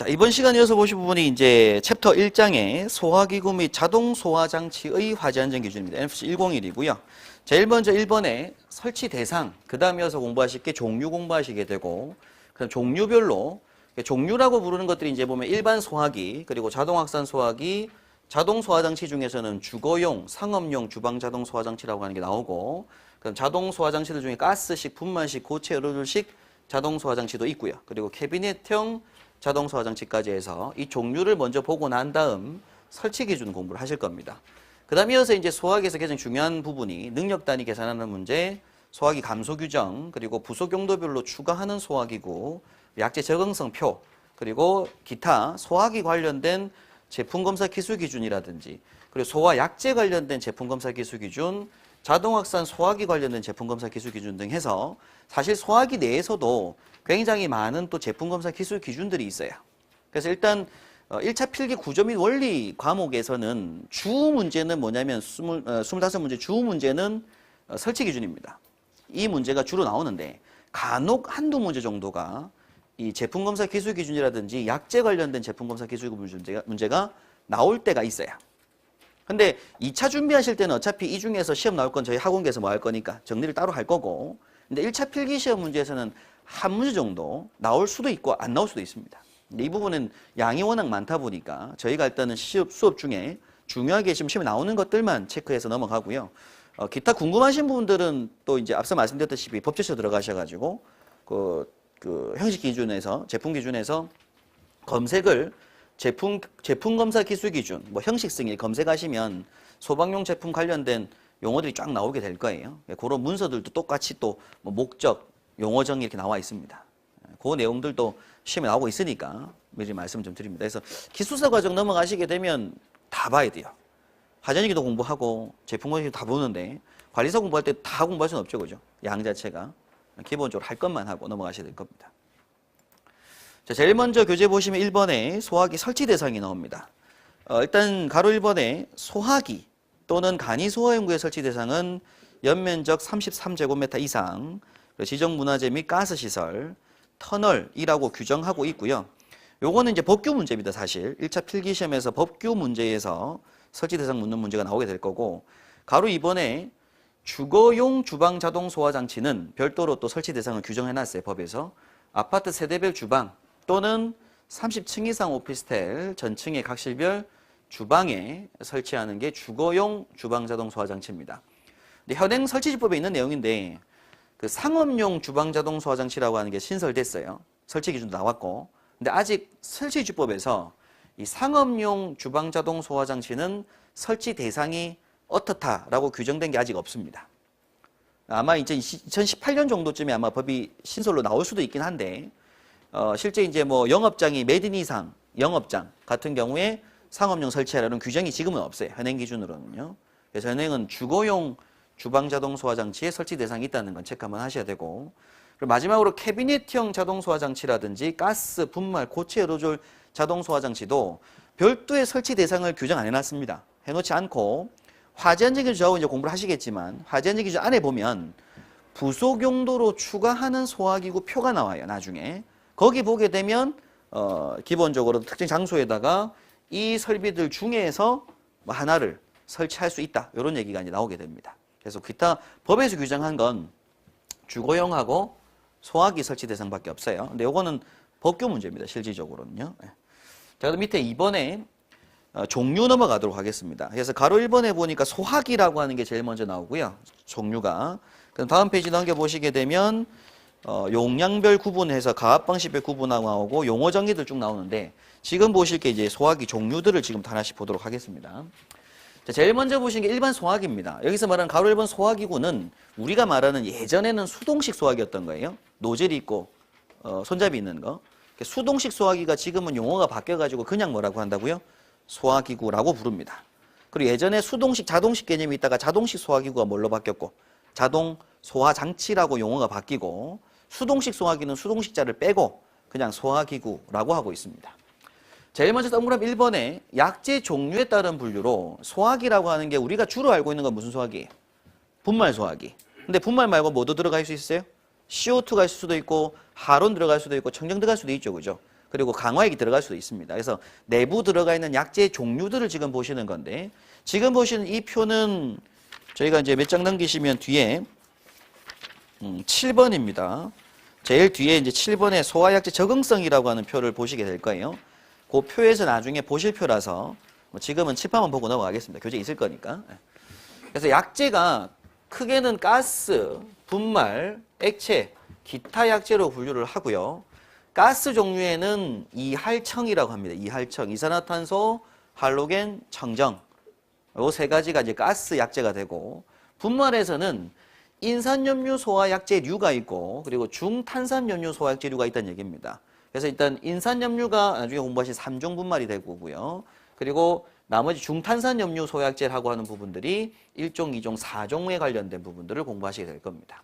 이번 시간 이어서 보실 부분이 이제 챕터 1장의 소화기구 및 자동 소화장치의 화재 안전 기준입니다. NFC 101이고요. 제일 먼저 1번에 설치 대상, 그 다음 이어서 공부하실 게 종류 공부하시게 되고, 그다음 종류별로, 종류라고 부르는 것들이 이제 보면 일반 소화기, 그리고 자동 확산 소화기, 자동 소화장치 중에서는 주거용, 상업용 주방 자동 소화장치라고 하는 게 나오고, 그럼 자동 소화장치들 중에 가스식, 분만식, 고체 에어로졸식 자동 소화장치도 있고요. 그리고 캐비넷형 자동 소화장치까지 해서 이 종류를 먼저 보고 난 다음 설치 기준 공부를 하실 겁니다. 그 다음 이어서 이제 소화기에서 가장 중요한 부분이 능력 단위 계산하는 문제, 소화기 감소 규정, 그리고 부속 용도별로 추가하는 소화기구, 약재 적응성 표, 그리고 기타 소화기 관련된 제품 검사 기술 기준이라든지, 그리고 소화 약재 관련된 제품 검사 기술 기준, 자동 확산 소화기 관련된 제품 검사 기술 기준 등 해서 사실 소화기 내에서도 굉장히 많은 또 제품 검사 기술 기준들이 있어요. 그래서 일단 1차 필기 구조 및 원리 과목에서는 주 문제는 뭐냐면 25문제 주 문제는 설치 기준입니다. 이 문제가 주로 나오는데 간혹 한두 문제 정도가 이 제품 검사 기술 기준이라든지 약재 관련된 제품 검사 기술 문제가 나올 때가 있어요. 근데 2차 준비하실 때는 어차피 이 중에서 시험 나올 건 저희 학원계에서 뭐 할 거니까 정리를 따로 할 거고, 근데 1차 필기 시험 문제에서는 한 문제 정도 나올 수도 있고 안 나올 수도 있습니다. 근데 이 부분은 양이 워낙 많다 보니까 저희가 일단은 수업 중에 중요하게 지금 시험에 나오는 것들만 체크해서 넘어가고요. 기타 궁금하신 부분들은 또 이제 앞서 말씀드렸다시피 법제처 들어가셔가지고 그 형식 기준에서 제품 기준에서 검색을 제품 검사 기술 기준, 뭐 형식 승인 검색하시면 소방용 제품 관련된 용어들이 쫙 나오게 될 거예요. 그런 문서들도 똑같이 또 뭐 목적, 용어 정의 이렇게 나와 있습니다. 그 내용들도 시험에 나오고 있으니까 미리 말씀 좀 드립니다. 그래서 기술사 과정 넘어가시게 되면 다 봐야 돼요. 화전기도 공부하고 제품 공부도 다 보는데 관리사 공부할 때 다 공부할 수는 없죠, 그죠? 양 자체가 기본적으로 할 것만 하고 넘어가셔야 될 겁니다. 자, 제일 먼저 교재 보시면 1번에 소화기 설치 대상이 나옵니다. 일단 가로 1번에 소화기 또는 간이 소화용구의 설치 대상은 연면적 33제곱미터 이상, 지정문화재 및 가스시설, 터널이라고 규정하고 있고요. 요거는 이제 법규 문제입니다, 사실. 1차 필기시험에서 법규 문제에서 설치 대상 묻는 문제가 나오게 될 거고, 가로 2번에 주거용 주방 자동 소화장치는 별도로 또 설치 대상을 규정해놨어요, 법에서. 아파트 세대별 주방 또는 30층 이상 오피스텔 전층의 각실별 주방에 설치하는 게 주거용 주방 자동 소화장치입니다. 근데 현행 설치지법에 있는 내용인데 그 상업용 주방 자동 소화장치라고 하는 게 신설됐어요. 설치 기준도 나왔고. 근데 아직 설치지법에서 이 상업용 주방 자동 소화장치는 설치 대상이 어떻다라고 규정된 게 아직 없습니다. 아마 이제 2018년 정도쯤에 아마 법이 신설로 나올 수도 있긴 한데, 실제 이제 뭐 영업장이 매딘 이상 영업장 같은 경우에 상업용 설치하라는 규정이 지금은 없어요. 현행 기준으로는요. 그래서 현행은 주거용 주방 자동 소화장치에 설치 대상이 있다는 건 체크 한번 하셔야 되고, 그리고 마지막으로 캐비넷형 자동 소화장치라든지 가스, 분말, 고체 에어로졸 자동 소화장치도 별도의 설치 대상을 규정 안 해놨습니다. 해놓지 않고 화재 안전 기준 저하고 이제 공부를 하시겠지만 화재 안전 기준 안에 보면 부속 용도로 추가하는 소화기구 표가 나와요, 나중에. 거기 보게 되면 기본적으로 특정 장소에다가 이 설비들 중에서 뭐 하나를 설치할 수 있다, 이런 얘기가 이제 나오게 됩니다. 그래서 기타 법에서 규정한 건 주거용하고 소화기 설치 대상밖에 없어요. 근데 요거는 법규 문제입니다, 실질적으로는요. 자, 그럼 밑에 2번에 종류 넘어가도록 하겠습니다. 그래서 가로 1번에 보니까 소화기라고 하는 게 제일 먼저 나오고요, 종류가. 그럼 다음 페이지 넘겨보시게 되면 용량별 구분해서 가압 방식별 구분하고 나오고 용어 정의들 쭉 나오는데, 지금 보실 게 이제 소화기 종류들을 지금 하나씩 보도록 하겠습니다. 자, 제일 먼저 보신 게 일반 소화기입니다. 여기서 말하는 가로 1번 소화기구는 우리가 말하는 예전에는 수동식 소화기였던 거예요. 노즐이 있고 손잡이 있는 거. 수동식 소화기가 지금은 용어가 바뀌어가지고 그냥 뭐라고 한다고요? 소화기구라고 부릅니다. 그리고 예전에 수동식, 자동식 개념이 있다가 자동식 소화기구가 뭘로 바뀌었고, 자동 소화장치라고 용어가 바뀌고, 수동식 소화기는 수동식자를 빼고 그냥 소화기구라고 하고 있습니다. 제일 먼저 동그라미 1번에 약재 종류에 따른 분류로 소화기라고 하는 게 우리가 주로 알고 있는 건 무슨 소화기예요? 분말 소화기. 근데 분말 말고 뭐도 들어갈 수 있어요? CO2가 있을 수도 있고 하론 들어갈 수도 있고 청정 들어갈 수도 있죠, 그죠? 그리고 강화액이 들어갈 수도 있습니다. 그래서 내부 들어가 있는 약재 종류들을 지금 보시는 건데, 지금 보시는 이 표는 저희가 이제 몇 장 넘기시면 뒤에 7번입니다. 제일 뒤에 이제 7번에 소화약재 적응성이라고 하는 표를 보시게 될 거예요. 그 표에서 나중에 보실 표라서 지금은 칠판만 보고 넘어가겠습니다. 교재 있을 거니까. 그래서 약재가 크게는 가스, 분말, 액체, 기타 약재로 분류를 하고요. 가스 종류에는 이할청이라고 합니다. 이할청, 이산화탄소, 할로겐, 청정. 요 세 가지가 이제 가스 약재가 되고, 분말에서는 인산염류 소화약재류가 있고, 그리고 중탄산염류 소화약재류가 있다는 얘기입니다. 그래서 일단 인산염류가 나중에 공부하신 3종 분말이 될 거고요. 그리고 나머지 중탄산염류 소화약재라고 하는 부분들이 1종, 2종, 4종에 관련된 부분들을 공부하시게 될 겁니다.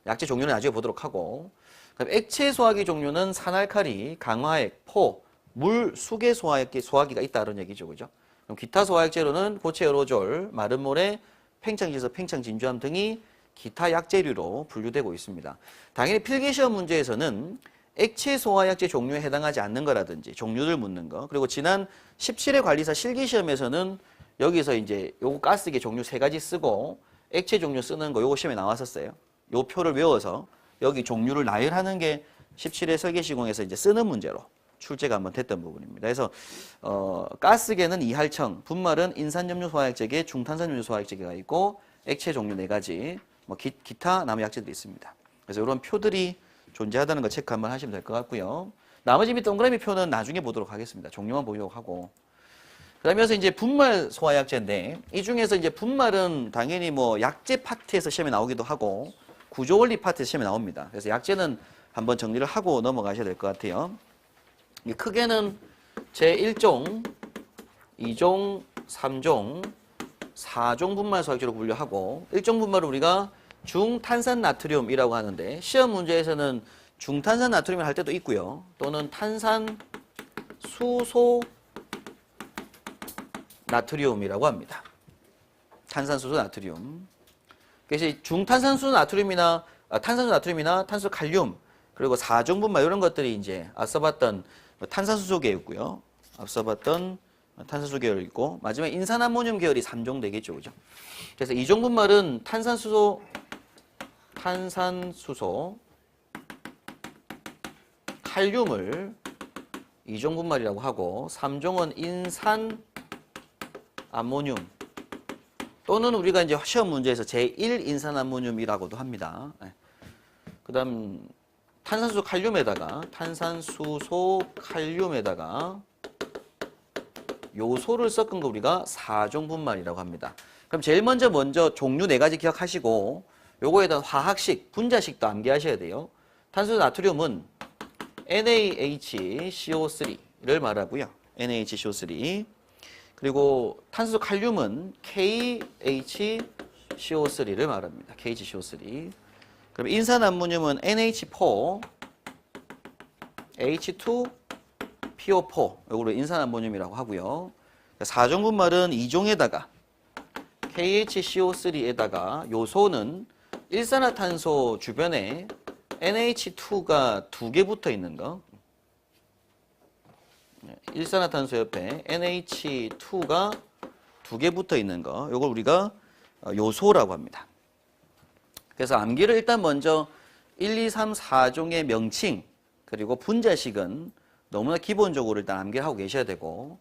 약재 종류는 나중에 보도록 하고, 그다음에 액체 소화기 종류는 산알칼리, 강화액, 포, 물, 수계 소화기가 있다 이런 얘기죠, 그죠? 그럼 기타 소화약재로는 고체 에어로졸, 마른 모래, 팽창지소, 팽창진주암 등이 기타 약재류로 분류되고 있습니다. 당연히 필기시험 문제에서는 액체 소화약재 종류에 해당하지 않는 거라든지 종류를 묻는 거, 그리고 지난 17회 관리사 실기시험에서는 여기서 이제 요거 가스기 종류 3가지 쓰고 액체 종류 쓰는 거 요거 시험에 나왔었어요. 요 표를 외워서 여기 종류를 나열하는 게 17회 설계시공에서 이제 쓰는 문제로 출제가 한번 됐던 부분입니다. 그래서 가스계는 이할청, 분말은 인산염류 소화약재계, 중탄산염류 소화약재계가 있고 액체 종류 4가지, 뭐 기타 남의 약재들이 있습니다. 그래서 이런 표들이 존재하다는 거 체크 한번 하시면 될 것 같고요. 나머지 밑 동그라미 표는 나중에 보도록 하겠습니다. 종류만 보도록 하고. 그러면서 이제 분말 소화약재인데, 이 중에서 이제 분말은 당연히 뭐 약재 파트에서 시험에 나오기도 하고 구조원리 파트에서 시험에 나옵니다. 그래서 약재는 한번 정리를 하고 넘어가셔야 될 것 같아요. 크게는 제1종, 2종, 3종, 4종 분말 소화약재로 분류하고, 1종 분말을 우리가 중탄산 나트륨이라고 하는데, 시험 문제에서는 중탄산 나트륨을 할 때도 있고요. 또는 탄산 수소 나트륨이라고 합니다. 탄산수소 나트륨. 그래서 중탄산수 나트륨이나 탄산수 나트륨이나 탄수 칼륨, 그리고 4종 분말 이런 것들이 이제 앞서 봤던 탄산수소 계열이고요. 앞서 봤던 탄산수 계열이 있고, 마지막에 인산암모늄 계열이 3종 되겠죠, 그죠? 그래서 2종 분말은 탄산수소 칼륨을 2종 분말이라고 하고, 3종은 인산암모늄 또는 우리가 이제 시험 문제에서 제1인산암모늄이라고도 합니다. 그 다음 탄산수소 칼륨에다가 요소를 섞은 거 우리가 4종 분말이라고 합니다. 그럼 제일 먼저 종류 4가지 기억하시고, 요거에 대한 화학식, 분자식도 암기하셔야 돼요. 탄수소 나트륨은 NaHCO3를 말하고요. NaHCO3. 그리고 탄수소 칼륨은 KHCO3를 말합니다. KHCO3. 그럼 인산암모늄은 NH4, H2, PO4. 요거를 인산암모늄이라고 하고요. 4종 분말은 2종에다가 KHCO3에다가 요소는 일산화탄소 주변에 NH2가 2개 붙어 있는 거. 일산화탄소 옆에 NH2가 2개 붙어 있는 거. 요걸 우리가 요소라고 합니다. 그래서 암기를 일단 먼저 1, 2, 3, 4종의 명칭, 그리고 분자식은 너무나 기본적으로 일단 암기를 하고 계셔야 되고,